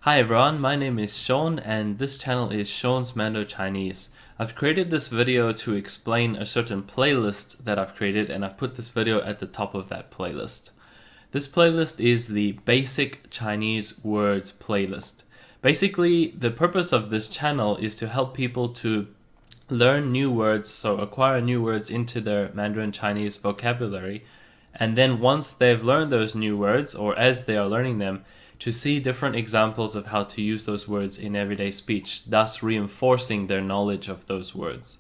Hi everyone, my name is Shawn and this channel is Shawn's Mando Chinese. I've created this video to explain a certain playlist that I've created, and I've put this video at the top of that playlist. This playlist is the Basic Chinese Words playlist. Basically, the purpose of this channel is to help people to learn new words, so acquire new words into their Mandarin Chinese vocabulary, and then once they've learned those new words, or as they are learning them, to see different examples of how to use those words in everyday speech, thus reinforcing their knowledge of those words.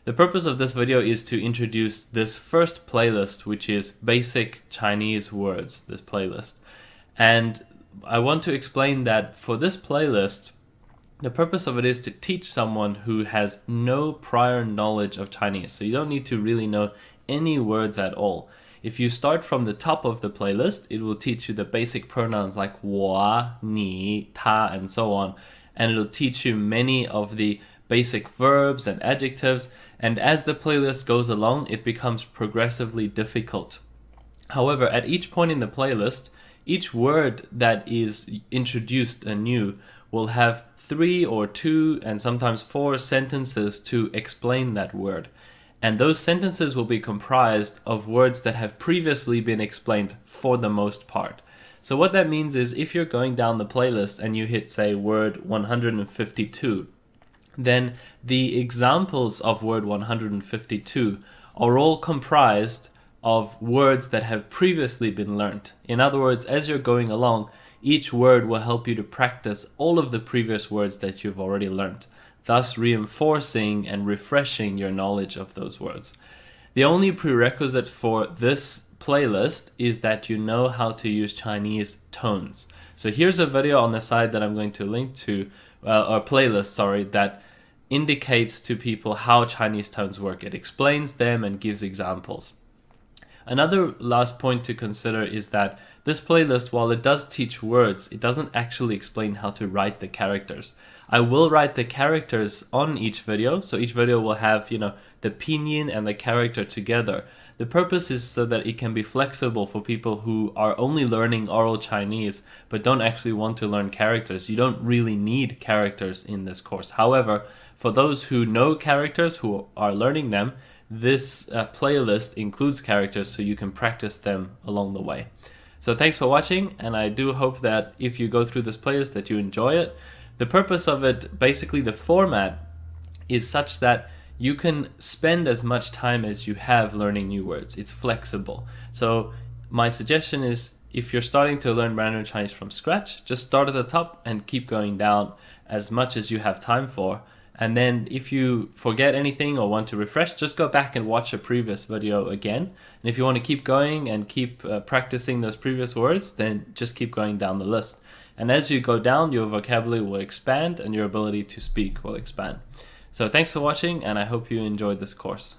The purpose of this video is to introduce this first playlist, which is Basic Chinese Words, this playlist. And I want to explain that for this playlist, the purpose of it is to teach someone who has no prior knowledge of Chinese. So you don't need to really know any words at all. If you start from the top of the playlist, it will teach you the basic pronouns like 我, 你, 他, and so on. And it'll teach you many of the basic verbs and adjectives. And as the playlist goes along, it becomes progressively difficult. However, at each point in the playlist, each word that is introduced anew will have 3 or 2 and sometimes 4 sentences to explain that word. And those sentences will be comprised of words that have previously been explained for the most part. So what that means is if you're going down the playlist and you hit, say, word 152, then the examples of word 152 are all comprised of words that have previously been learnt. In other words, as you're going along, each word will help you to practice all of the previous words that you've already learnt, thus reinforcing and refreshing your knowledge of those words. The only prerequisite for this playlist is that you know how to use Chinese tones. So here's a video on the side that I'm going to link to, or playlist, sorry, that indicates to people how Chinese tones work. It explains them and gives examples. Another last point to consider is that this playlist, while it does teach words, it doesn't actually explain how to write the characters. I will write the characters on each video, so each video will have, the pinyin and the character together. The purpose is so that it can be flexible for people who are only learning oral Chinese but don't actually want to learn characters. You don't really need characters in this course. However, for those who know characters, who are learning them, this playlist includes characters so you can practice them along the way. So thanks for watching, and I do hope that if you go through this playlist that you enjoy it. The purpose of it, basically the format, is such that you can spend as much time as you have learning new words. It's flexible. So my suggestion is, if you're starting to learn Mandarin Chinese from scratch, just start at the top and keep going down as much as you have time for. And then if you forget anything or want to refresh, just go back and watch a previous video again. And if you want to keep going and keep practicing those previous words, then just keep going down the list. And as you go down, your vocabulary will expand and your ability to speak will expand. So thanks for watching, and I hope you enjoyed this course.